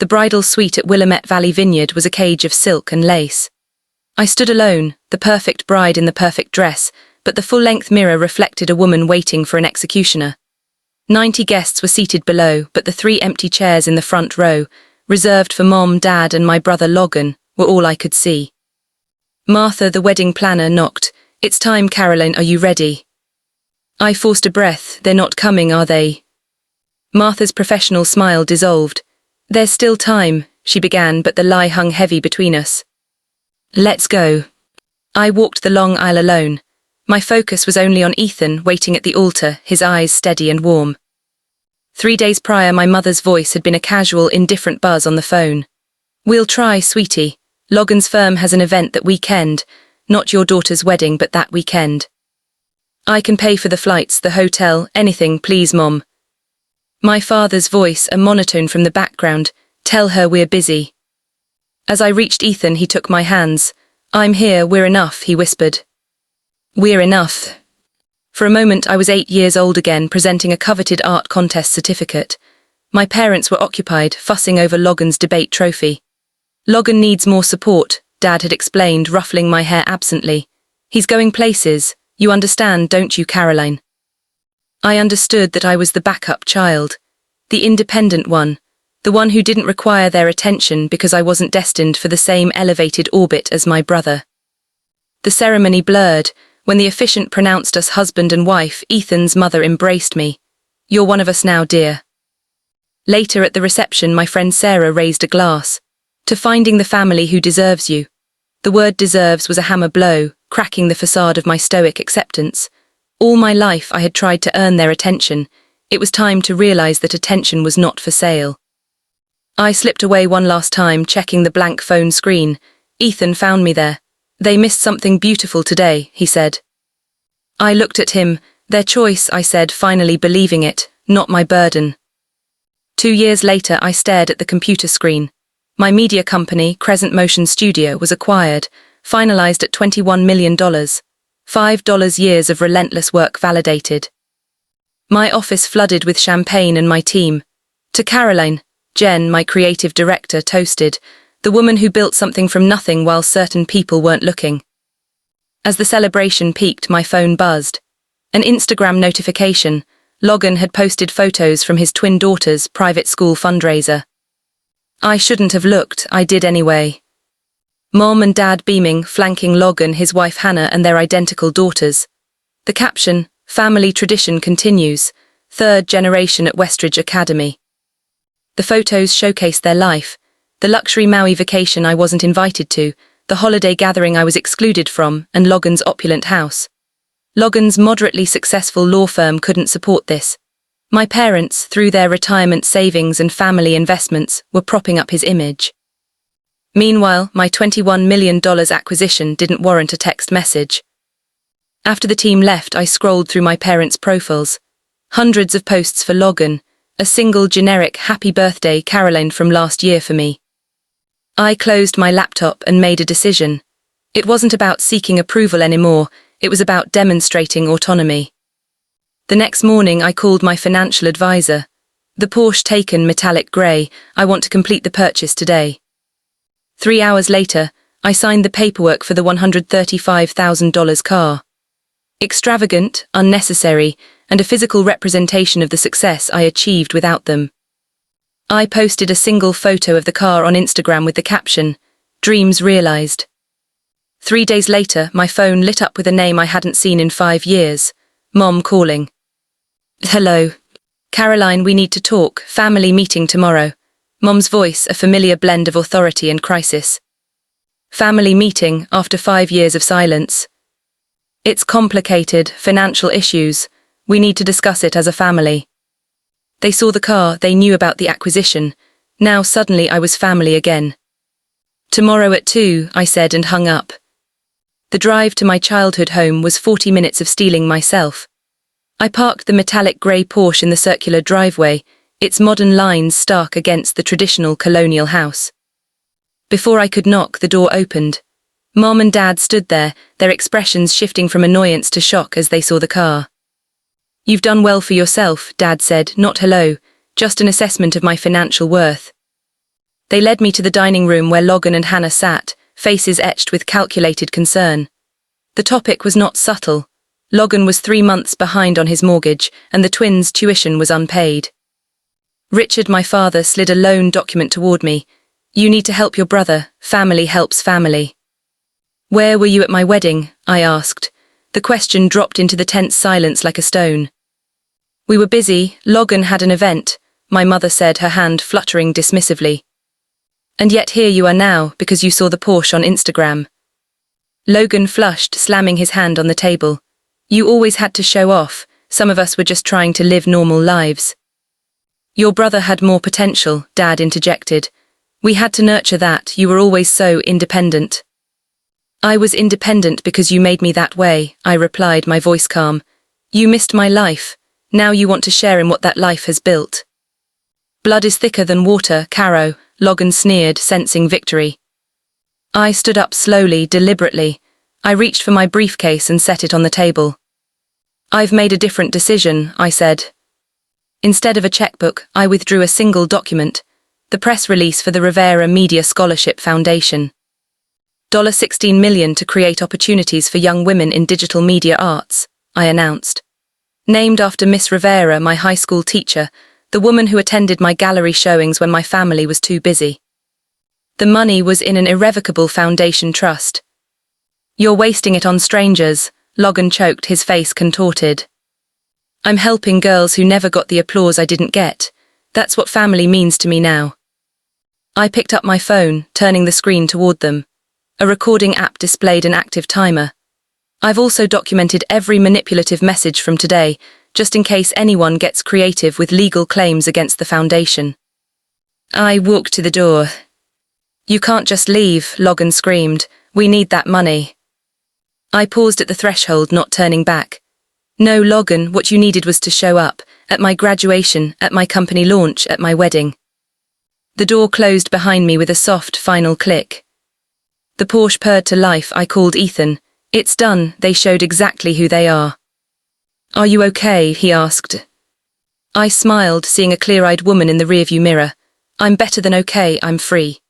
The bridal suite at Willamette Valley Vineyard was a cage of silk and lace. I stood alone, the perfect bride in the perfect dress, but the full-length mirror reflected a woman waiting for an executioner. 90 guests were seated below, but the 3 empty chairs in the front row, reserved for Mom, Dad, and my brother Logan, were all I could see. Martha, the wedding planner, knocked. "It's time, Caroline, are you ready?" I forced a breath. "They're not coming, are they?" Martha's professional smile dissolved. "There's still time," she began, but the lie hung heavy between us. "Let's go." I walked the long aisle alone. My focus was only on Ethan, waiting at the altar, his eyes steady and warm. 3 days prior, my mother's voice had been a casual, indifferent buzz on the phone. "We'll try, sweetie. Logan's firm has an event that weekend. Not your daughter's wedding, but that weekend. I can pay for the flights, the hotel, anything, please, Mom." My father's voice, a monotone from the background. "Tell her we're busy." As I reached Ethan, he took my hands. "I'm here, we're enough," he whispered. "We're enough." For a moment I was 8 years old again, presenting a coveted art contest certificate. My parents were occupied, fussing over Logan's debate trophy. "Logan needs more support," Dad had explained, ruffling my hair absently. "He's going places. You understand, don't you, Caroline?" I understood that I was the backup child, the independent one, the one who didn't require their attention because I wasn't destined for the same elevated orbit as my brother. The ceremony blurred. When the officiant pronounced us husband and wife, Ethan's mother embraced me. "You're one of us now, dear." Later at the reception, my friend Sarah raised a glass. "To finding the family who deserves you." The word deserves was a hammer blow, cracking the facade of my stoic acceptance. All my life I had tried to earn their attention. It was time to realize that attention was not for sale. I slipped away one last time, checking the blank phone screen. Ethan found me there. "They missed something beautiful today," he said. I looked at him. "Their choice," I said, finally believing it, "not my burden." 2 years later, I stared at the computer screen. My media company, Crescent Motion Studio, was acquired, finalized at $21 million. $5 years of relentless work validated. My office flooded with champagne and my team. "To Caroline," Jen, my creative director, toasted, "the woman who built something from nothing while certain people weren't looking." As the celebration peaked, my phone buzzed. An Instagram notification. Logan had posted photos from his twin daughter's private school fundraiser. I shouldn't have looked, I did anyway. Mom and Dad beaming, flanking Logan, his wife Hannah, and their identical daughters. The caption, "Family tradition continues, 3rd generation at Westridge Academy." The photos showcased their life. The luxury Maui vacation I wasn't invited to, the holiday gathering I was excluded from, and Logan's opulent house. Logan's moderately successful law firm couldn't support this. My parents, through their retirement savings and family investments, were propping up his image. Meanwhile, my $21 million acquisition didn't warrant a text message. After the team left, I scrolled through my parents' profiles. Hundreds of posts for Logan, a single generic "Happy Birthday, Caroline" from last year for me. I closed my laptop and made a decision. It wasn't about seeking approval anymore, it was about demonstrating autonomy. The next morning I called my financial advisor. "The Porsche Taycan metallic grey, I want to complete the purchase today." 3 hours later, I signed the paperwork for the $135,000 car. Extravagant, unnecessary, and a physical representation of the success I achieved without them. I posted a single photo of the car on Instagram with the caption, "Dreams realized." 3 days later, my phone lit up with a name I hadn't seen in 5 years. Mom calling. "Hello. Caroline, we need to talk, family meeting tomorrow." Mom's voice, a familiar blend of authority and crisis. "Family meeting, after 5 years of silence." "It's complicated, financial issues. We need to discuss it as a family." They saw the car, they knew about the acquisition. Now suddenly I was family again. "Tomorrow at 2, I said and hung up. The drive to my childhood home was 40 minutes of stealing myself. I parked the metallic grey Porsche in the circular driveway, its modern lines stark against the traditional colonial house. Before I could knock, the door opened. Mom and Dad stood there, their expressions shifting from annoyance to shock as they saw the car. "You've done well for yourself," Dad said, "not hello, just an assessment of my financial worth." They led me to the dining room where Logan and Hannah sat, faces etched with calculated concern. The topic was not subtle. Logan was 3 months behind on his mortgage, and the twins' tuition was unpaid. Richard, my father, slid a loan document toward me. "You need to help your brother. Family helps family." "Where were you at my wedding?" I asked. The question dropped into the tense silence like a stone. "We were busy. Logan had an event," my mother said, her hand fluttering dismissively. "And yet here you are now, because you saw the Porsche on Instagram." Logan flushed, slamming his hand on the table. "You always had to show off. Some of us were just trying to live normal lives." "Your brother had more potential," Dad interjected. "We had to nurture that. You were always so independent." "I was independent because you made me that way," I replied, my voice calm. "You missed my life. Now you want to share in what that life has built." "Blood is thicker than water, Caro," Logan sneered, sensing victory. I stood up slowly, deliberately. I reached for my briefcase and set it on the table. "I've made a different decision," I said. Instead of a checkbook, I withdrew a single document, the press release for the Rivera Media Scholarship Foundation. $16 million to create opportunities for young women in digital media arts, I announced. Named after Miss Rivera, my high school teacher, the woman who attended my gallery showings when my family was too busy. The money was in an irrevocable foundation trust. "You're wasting it on strangers," Logan choked, his face contorted. "I'm helping girls who never got the applause I didn't get. That's what family means to me now." I picked up my phone, turning the screen toward them. A recording app displayed an active timer. "I've also documented every manipulative message from today, just in case anyone gets creative with legal claims against the foundation." I walked to the door. "You can't just leave," Logan screamed. "We need that money." I paused at the threshold, not turning back. "No, Logan, what you needed was to show up, at my graduation, at my company launch, at my wedding." The door closed behind me with a soft, final click. The Porsche purred to life. I called Ethan. "It's done, they showed exactly who they are." "Are you okay?" he asked. I smiled, seeing a clear-eyed woman in the rearview mirror. "I'm better than okay, I'm free."